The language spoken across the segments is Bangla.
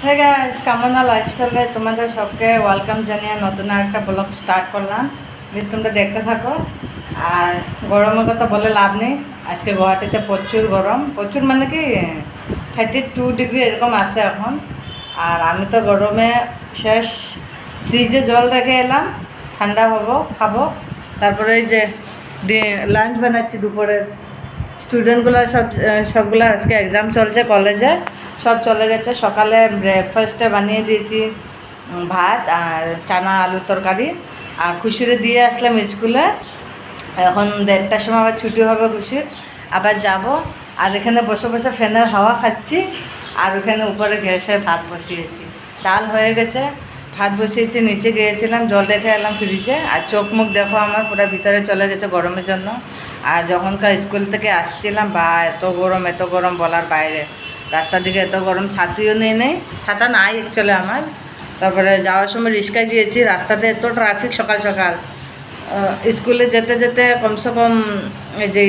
হ্যাঁ গাইস, কামনা লাইফস্টাইলে তোমাদের সবকে ওয়েলকাম জানিয়ে নতুন একটা ব্লগ স্টার্ট করলাম। প্লিজ তোমরা দেখতে থাকো। আর গরমের কথা বলে লাভ নেই। আজকে গুয়াহাটিতে প্রচুর গরম, প্রচুর মানে কি 32 ডিগ্রি এরকম আছে এখন। আর আমি তো গরমে শেষ, ফ্রিজে জল রেখে এলাম, ঠান্ডা হবো খাবো। তারপরে এই যে লাঞ্চ বানাচ্ছি দুপুরের। স্টুডেন্টগুলো সবগুলো আজকে এক্সাম চলছে কলেজে, সব চলে গেছে। সকালে ব্রেকফাস্টে বানিয়ে দিয়েছি ভাত আর চানা আলুর তরকারি, আর খুশিরে দিয়ে আসলাম স্কুলে। এখন 1:30টার সময় আবার ছুটি হবে খুশির, আবার যাব। আর এখানে বসে বসে ফ্যানের হাওয়া খাচ্ছি। আর ওখানে উপরে গ্যাসে ভাত বসিয়েছি, চাল হয়ে গেছে, ভাত বসিয়েছি। নিচে গিয়েছিলাম, জল রেখে এলাম ফ্রিজে। আর চোখ মুখ দেখো আমার পুরো ভিতরে চলে গেছে গরমের জন্য। আর যখনকার স্কুল থেকে আসছিলাম, বা এত গরম এত গরম বলার বাইরে। রাস্তার দিকে এত গরম, ছাতিও নেই, ছাতা নাই অ্যাকচুয়ালি আমার। তারপরে যাওয়ার সময় রিক্সায় গিয়েছি, রাস্তাতে এত ট্রাফিক সকাল সকাল। স্কুলে যেতে যেতে কমসে কম এই যে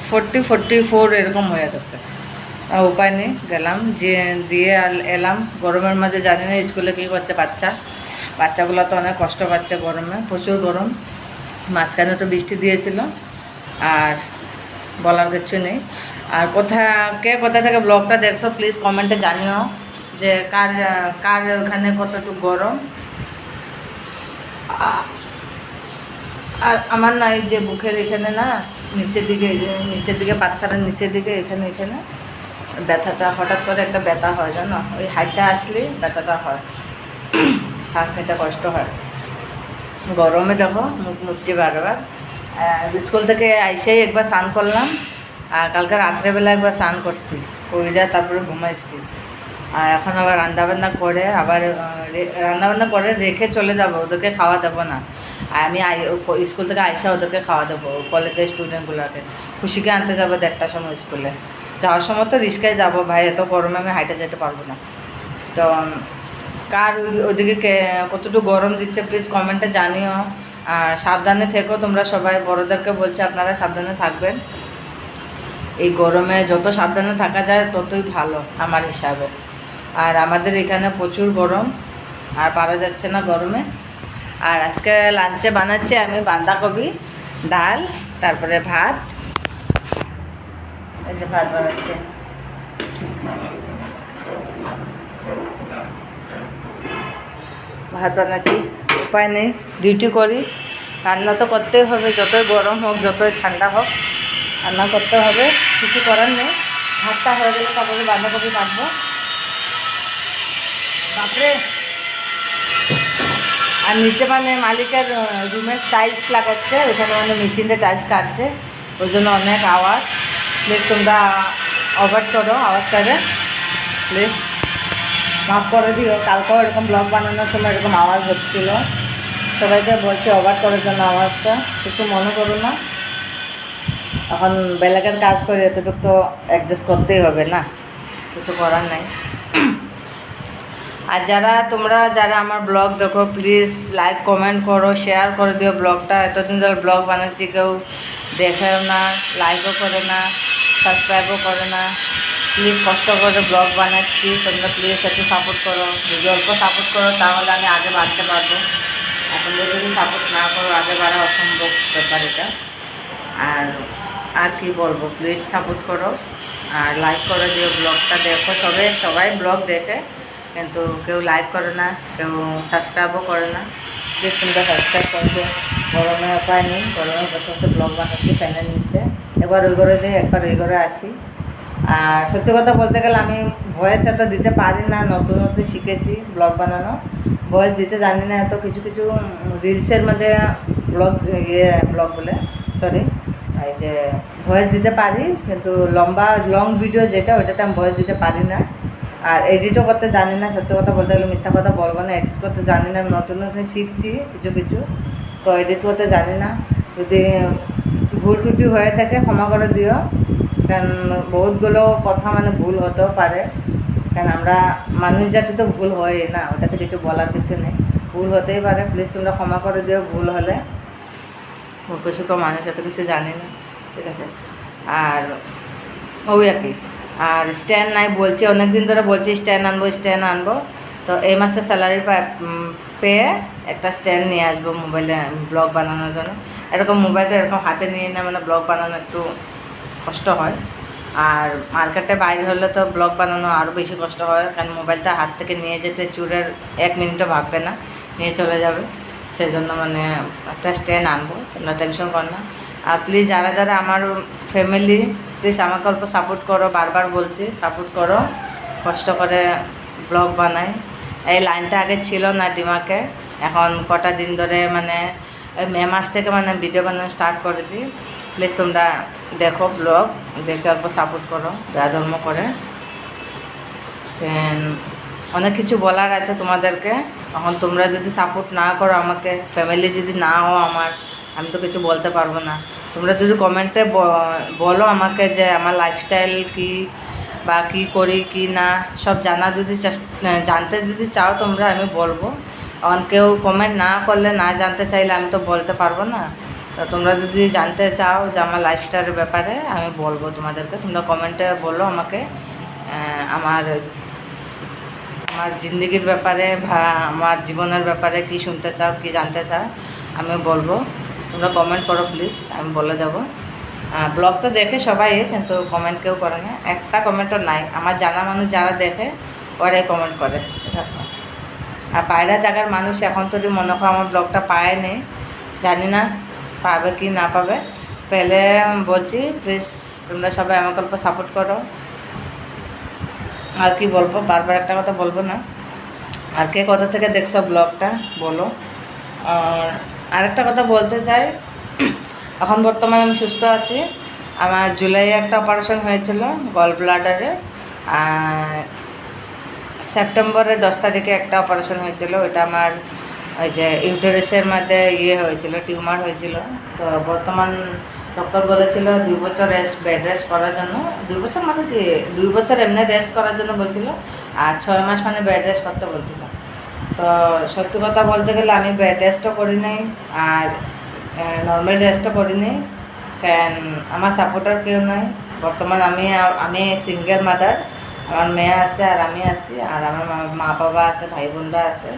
44 এরকম হয়ে গেছে। উপায় নেই, গেলাম যে দিয়ে এলাম। গরমের মধ্যে জানি না স্কুলে কী করছে বাচ্চাগুলো তো অনেক কষ্ট পাচ্ছে গরমে, প্রচুর গরম। মাঝখানে তো বৃষ্টি দিয়েছিল, আর বলার কিছু নেই। আর কোথা থেকে ব্লগটা দেখছো প্লিজ কমেন্টে জানিও যে কার কার ওখানে কতটুকু গরম। আর আমার না এই যে বুকের এখানে না, নিচের দিকে পাথরের নিচের দিকে এখানে ব্যথাটা হঠাৎ করে একটা ব্যথা হয়, জানো, ওই হাইটটা আসলে ব্যথাটা হয়, শ্বাস নিতে কষ্ট হয়। গরমে দেখো মুখ মুচ্ছি বারবার। স্কুল থেকে আইসেই একবার স্নান করলাম, আর কালকে রাত্রেবেলা একবার স্নান করছি, কইরা তারপরে ঘুমাইছি। আর এখন আবার রান্নাবান্না করে রেখে চলে যাব, ওদেরকে খাওয়া দেবো না। আর আমি স্কুল থেকে আইসা ওদেরকে খাওয়া দেবো, কলেজের স্টুডেন্টগুলোকে। খুশিকে আনতে যাবো 1:30টার সময় স্কুলে। যাওয়ার সময় তো রিক্সায় যাবো, ভাই এত গরমে আমি হাইটে যেতে পারবো না। তো কার ওইদিকে কতটুকু গরম দিচ্ছে প্লিজ কমেন্টে জানিও। আর সাবধানে থেকো তোমরা সবাই, বড়োদেরকে বলছি আপনারা সাবধানে থাকবেন। এই গরমে যত সাবধানে থাকা যায় ততই ভালো আমার হিসাবে। আর আমাদের এখানে প্রচুর গরম, আর পারা যাচ্ছে না গরমে। আর আজকে লাঞ্চে বানাচ্ছি আমি বাঁধাকপি, ডাল, তারপরে ভাত। এই যে ভাত বানাচ্ছি, উপায় নেই, ডিউটি করি, রান্না তো করতেই হবে, যতই গরম হোক যতই ঠান্ডা হোক রান্না করতে হবে, কিছু করার নেই। ভাতটা হয়ে গেলে তারপরে বাঁধাকপি কাটবো। তারপরে আর নিচে মানে মালিকের রুমের টাইলস লাগাচ্ছে, ওখানে মানে মেশিনে টাইলস কাটছে, ওই জন্য অনেক আওয়াজ। প্লিজ তোমরা অ্যাভয়েড করো আওয়াজটাকে, প্লিজ মাফ করে দিও। কালকেও এরকম ব্লগ বানানোর সময় এরকম আওয়াজ হচ্ছিল, সবাইকে বলছি অ্যাভয়েড করার জন্য আওয়াজটা, কিছু মনে করো না। এখন বেলাকের কাজ করে এতটুকু তো অ্যাডজাস্ট করতেই হবে না, কিছু করার নাই। আর যারা আমার ব্লগ দেখো প্লিজ লাইক কমেন্ট করো, শেয়ার করে দিও ব্লগটা। এতদিন ধরে ব্লগ বানাচ্ছি, কেউ দেখেও না, লাইকও করে না, সাবস্ক্রাইবও করে না। প্লিজ কষ্ট করে ব্লগ বানাচ্ছি, তোমরা প্লিজ একটু সাপোর্ট করো। যদি অল্প সাপোর্ট করো তাহলে আমি আগে বাড়তে পারবো। এখন যদি সাপোর্ট না করো আগে বাড়া অসম্ভব ব্যাপার এটা। আর কি বলবো, প্লিজ সাপোর্ট করো আর লাইক করে দিও। ব্লগটা দেখো, সবাই ব্লগ দেখে, কিন্তু কেউ লাইক করে না, কেউ সাবস্ক্রাইবও করে না। প্লিজ তোমরা সাবস্ক্রাইব করবে। গরমে উপায় নেই, গরমে বসে বসে ব্লগ বানাচ্ছি ফ্যানের নিচে, একবার ওই ঘরে যাই একবার ওই ঘরে আসি। আর সত্যি কথা বলতে গেলে আমি ভয়েস এত দিতে পারি না, নতুন শিখেছি ব্লগ বানানো, ভয়েস দিতে জানি না এত। কিছু কিছু রিলসের মধ্যে ব্লগ বলে সরি, এই যে ভয়েস দিতে পারি, কিন্তু লং ভিডিও যেটা ওইটাতে আমি ভয়েস দিতে পারি না। আর এডিটও করতে জানি না, সত্যি কথা বলতে গেলে মিথ্যা কথা বলবো না, এডিট করতে জানি না। নতুন শিখছি কিছু, তো এডিট করতে জানি না। যদি ভুল ত্রুটি হয়ে থাকে ক্ষমা করে দিও, কারণ বহুতগুলো কথা মানে ভুল হতেও পারে, কারণ আমরা মানুষ জাতি তো ভুল হয় না, ওটাতে কিছু বলার কিছু নেই, ভুল হতেই পারে। প্লিজ তোমরা ক্ষমা করে দিও ভুল হলে, বেশি তো মানুষ এত কিছু জানি না, ঠিক আছে। আর ওই আর কি, আর স্ট্যান্ড নাই বলছি, অনেক দিন ধরে বলছি স্ট্যান্ড আনবো। তো এই মাসে স্যালারি পেয়ে একটা স্ট্যান্ড নিয়ে আসবো মোবাইলে ব্লগ বানানোর জন্য। এরকম মোবাইলটা এরকম হাতে নিয়ে না মানে ব্লগ বানানো একটু কষ্ট হয়, আর মার্কেটে বাইরে হলে তো ব্লগ বানানো আরও বেশি কষ্ট হয়, কারণ মোবাইলটা হাত থেকে নিয়ে যেতে চুরের 1 মিনিটও ভাববে না, নিয়ে চলে যাবে। সেজন্য মানে একটা স্ট্যান্ড আনবো, তোমরা টেনশন কর না। আর প্লিজ যারা যারা আমার ফ্যামিলি, প্লিজ আমাকে অল্প সাপোর্ট করো, বারবার বলছি সাপোর্ট করো, কষ্ট করে ব্লগ বানাই। এই লাইনটা আগে ছিল না ডিমাকে, এখন কটা দিন ধরে মানে মে মাস থেকে মানে ভিডিও বানানো স্টার্ট করেছি। প্লিজ তোমরা দেখো ব্লগ, দেখে অল্প সাপোর্ট করো যা ধর্ম করে। অনেক কিছু বলার আছে তোমাদেরকে, এখন তোমরা যদি সাপোর্ট না করো আমাকে, ফ্যামিলি যদি না হও আমার, আমি তো কিছু বলতে পারবো না। তোমরা যদি কমেন্টে বলো আমাকে যে আমার লাইফস্টাইল কী বা কী করি কী না সব জানা যদি জানতে যদি চাও তোমরা, আমি বলবো। এখন কেউ কমেন্ট না করলে, না জানতে চাইলে আমি তো বলতে পারবো না। তো তোমরা যদি জানতে চাও যে আমার লাইফস্টাইলের ব্যাপারে, আমি বলবো তোমাদেরকে। তোমরা কমেন্টে বলো আমাকে আমার জিন্দগির ব্যাপারে বা আমার জীবনের ব্যাপারে কি শুনতে চাও, কি জানতে চাও, আমি বলবো। তোমরা কমেন্ট করো প্লিজ, আমি বলে দেবো। ব্লগ তো দেখে সবাই, কিন্তু কমেন্ট কেউ করে না, একটা কমেন্টও নাই। আমার জানা মানুষ যারা দেখে ওরাই কমেন্ট করে, ঠিক আছে। আর বাইরের জায়গার মানুষ এখন তো মনে করো আমার ব্লগটা পায়নি, জানি না পাবে কি না পাবে। পেলে বলছি প্লিজ তোমরা সবাই আমাকে অল্প সাপোর্ট করো। আর কি বলবো, বারবার একটা কথা বলবো না। আর কে কোথা থেকে দেখছো ব্লগটা বলো। আর আরেকটা কথা বলতে চাই, এখন বর্তমানে আমি সুস্থ আছি। আমার জুলাইয়ে একটা অপারেশন হয়েছিল গল ব্লাডারে, সেপ্টেম্বরের 10 তারিখে একটা অপারেশন হয়েছিল। ওইটা আমার ওই যে ইউটেরাসের মধ্যে হয়েছিল, টিউমার হয়েছিল। তো বর্তমান ডক্টর বলেছিল 2 বছর বেড রেস্ট করার জন্য। 2 বছর মানে কি, 2 বছর এমনি রেস্ট করার জন্য বলছিল, আর 6 মাস মানে বেড রেস্ট করতে বলছিল। তো সত্যি কথা বলতে গেলে আমি বেড রেস্টও করি নাই, আর নর্মাল রেস্টও করি নাই, কারণ আমার সাপোর্টার কেউ নাই। বর্তমান আমি সিঙ্গেল মাদার, আমার মেয়ে আছে আর আমি আছি, আর আমার মা বাবা আছে, ভাই বোনরা আছে।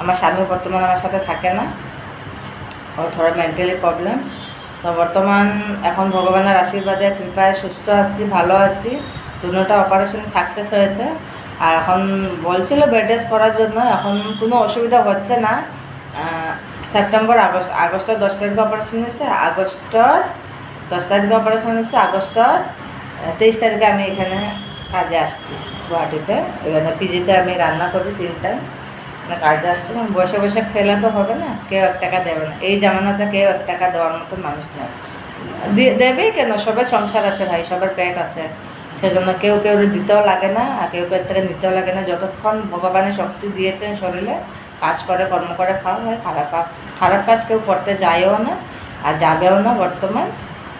আমার স্বামী বর্তমান আমার সাথে থাকে না, ও থোড়া মেন্টালি প্রবলেম। তো বর্তমান এখন ভগবানের আশীর্বাদে কৃপায় সুস্থ আছি, ভালো আছি। দুটোটা অপারেশন সাকসেস হয়েছে, আর এখন বলছিল বেড রেস্ট করার জন্য, এখন কোনো অসুবিধা হচ্ছে না। সেপ্টেম্বর আগস্টের 10 তারিখে অপারেশন হয়েছে, আগস্টের 10 তারিখে অপারেশন হয়েছে, আগস্টের 23 তারিখে আমি এখানে কাজে আসছি গুয়াহাটিতে। এখানে পিজিতে আমি রান্না করি 3 টাইম, কাজে আসছি। বসে বসে খেলে তো হবে না, কেউ 1 টাকা দেবে না। এই জামানাতে কেউ 1 টাকা দেওয়ার মতো মানুষ নেই, দেবেই কেন? সবার সংসার আছে ভাই, সবার পেট আছে, সেজন্য কেউ দিতেও লাগে না, আর কেউ থেকে নিতেও লাগে না। যতক্ষণ ভগবানের শক্তি দিয়েছেন শরীরে, কাজ করে কর্ম করে খাওয়া হয়। খারাপ কাজ কেউ করতে যায়ও না, আর যাবেও না। বর্তমান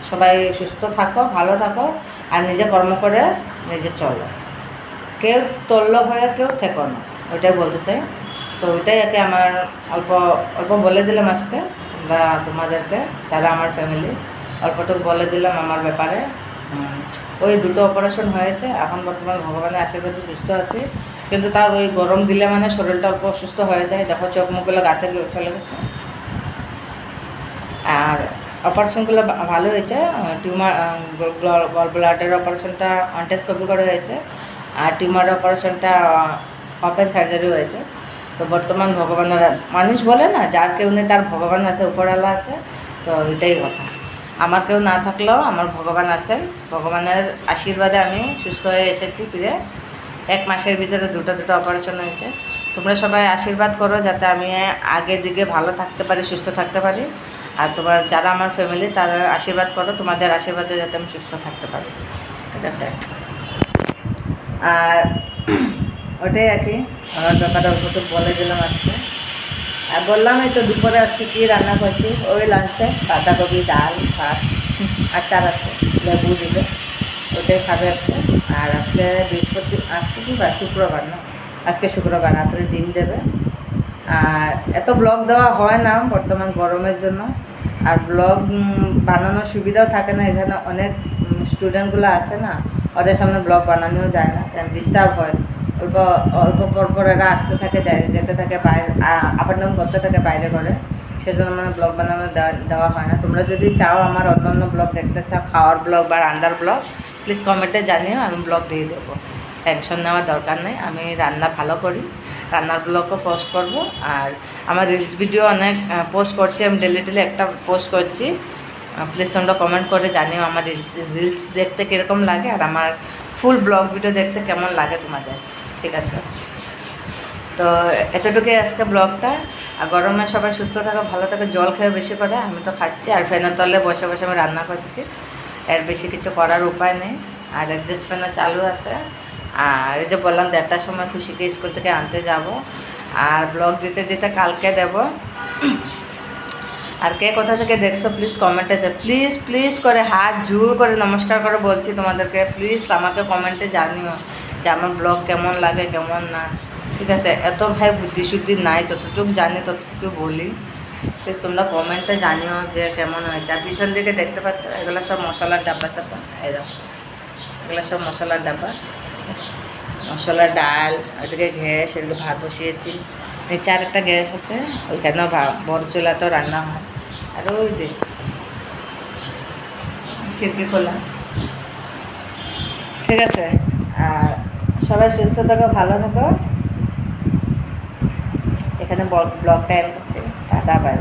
সবাই সুস্থ থাকো, ভালো থাকো, আর নিজে কর্ম করে নিজে চলো। কেউ তল্য হয়ে কেউ থেকো না, ওইটাই বলতে চাই। তো ওইটাই আর কি আমার অল্প অল্প বলে দিলাম আজকে, বা তোমাদেরকে যারা আমার ফ্যামিলি, অল্পটুকু বলে দিলাম আমার ব্যাপারে। ওই 2টো অপারেশন হয়েছে, এখন বর্তমান ভগবানের আশীর্বাদে সুস্থ আছি। কিন্তু তাও ওই গরম দিলে মানে শরীরটা অল্প অসুস্থ হয়ে যায়। দেখো চোখ মুখগুলো গাতে চলে গেছে। আর অপারেশনগুলো ভালো হয়েছে। টিউমার গল ব্লাডের অপারেশনটা অনটেস্কোপি করে হয়েছে, আর টিউমারের অপারেশনটা ওপেন সার্জারি হয়েছে। তো বর্তমান ভগবানের, মানুষ বলে না যার কেউ নেই তার ভগবান আছে, উপরওয়ালা আছে। তো এটাই কথা, আমার কেউ না থাকলেও আমার ভগবান আছেন। ভগবানের আশীর্বাদে আমি সুস্থ হয়ে এসেছি ফিরে। 1 মাসের ভিতরে দুটো অপারেশন হয়েছে। তোমরা সবাই আশীর্বাদ করো যাতে আমি আগের দিকে ভালো থাকতে পারি, সুস্থ থাকতে পারি। আর তোমার যারা আমার ফ্যামিলি তারা আশীর্বাদ করো, তোমাদের আশীর্বাদে যাতে আমি সুস্থ থাকতে পারি, ঠিক আছে। আর ওটাই আর কি আমার ব্যাপারটা অল্প তো বলে দিলাম আজকে। আর বললাম এই তো দুপুরে আজকে কী রান্না করছি, ওই লাঞ্চে বাঁধাকপি, ডাল, ভাত, আচার আছে, লেবু দিলে ওটাই খাবে আজকে। আর আজকে আজকে কি বার? শুক্রবার না, আজকে শুক্রবার, রাত্রে ডিম দেবে। আর এত ব্লগ দেওয়া হয় না বর্তমান গরমের জন্য, আর ব্লগ বানানোর সুবিধাও থাকে না। এখানে অনেক স্টুডেন্টগুলো আছে না, ওদের সামনে ব্লগ বানানোও যায় না, কারণ ডিস্টার্ব হয়। অল্প অল্প পর এরা আসতে থাকে, যেতে থাকে বাইরে, আপ অ্যান্ড ডাউন করতে থাকে বাইরে করে, সেজন্য মানে ব্লগ বানানো দেওয়া হয় না। তোমরা যদি চাও আমার অন্য অন্য ব্লগ দেখতে চাও, খাওয়ার ব্লগ বা রান্নার ব্লগ, প্লিজ কমেন্টে জানিও, আমি ব্লগ দিয়ে দেবো। টেনশন নেওয়ার দরকার নেই, আমি রান্না ভালো করি, রান্নার ব্লগও পোস্ট করব। আর আমার রিলস ভিডিও অনেক পোস্ট করছি, আমি ডেলি একটা পোস্ট করছি। প্লিজ তোমরা কমেন্ট করে জানিও আমার রিলস দেখতে কীরকম লাগে, আর আমার ফুল ব্লগ ভিডিও দেখতে কেমন লাগে তোমাদের। ঠিক আছে, তো এতটুকুই আজকে ব্লগটা। আর গরমে সবাই সুস্থ থাকো, ভালো থাকো, জল খেয়ে বেশি করে, আমি তো খাচ্ছি আর ফ্যানের তলে বসে বসে আমি রান্না করছি, এর বেশি কিছু করার উপায় নেই। আর অ্যাডজাস্ট ফ্যানও চালু আছে। আর এই যে বললাম 1:30টার সময় খুশিকে স্কুল থেকে আনতে যাব, আর ব্লগ দিতে দিতে কালকে দেব। আর কে কোথা থেকে দেখছো প্লিজ কমেন্টে, প্লিজ প্লিজ করে হাত জোর করে নমস্কার করে বলছি তোমাদেরকে, প্লিজ আমাকে কমেন্টে জানিও যে আমার ব্লগ কেমন লাগে কেমন না। ঠিক আছে, এত ভাই বুদ্ধিশুদ্ধি নাই, যতটুকু জানি ততটুকু বলি। প্লিজ তোমরা কমেন্টে জানিও যে কেমন হয়েছে। আর পিছন দিকে দেখতে পাচ্ছ এগুলো সব মশলার ডাব্বা চাপা, এরকম এগুলো সব মশলার ডাব্বা, মশলার ডাল, ওইদিকে গ্যাস, এগুলো ভাত বসিয়েছি, নিচে আর একটা গ্যাস আছে, ওইখানেও বড় চুলাতেও রান্না হয়। আর ওই দিক খিড়কি খোলা। ঠিক আছে, আর সবাই সুস্থ থাকো, ভালো থাকো। এখানে ব্লগটা এন্ড করছি, টাটা বাই।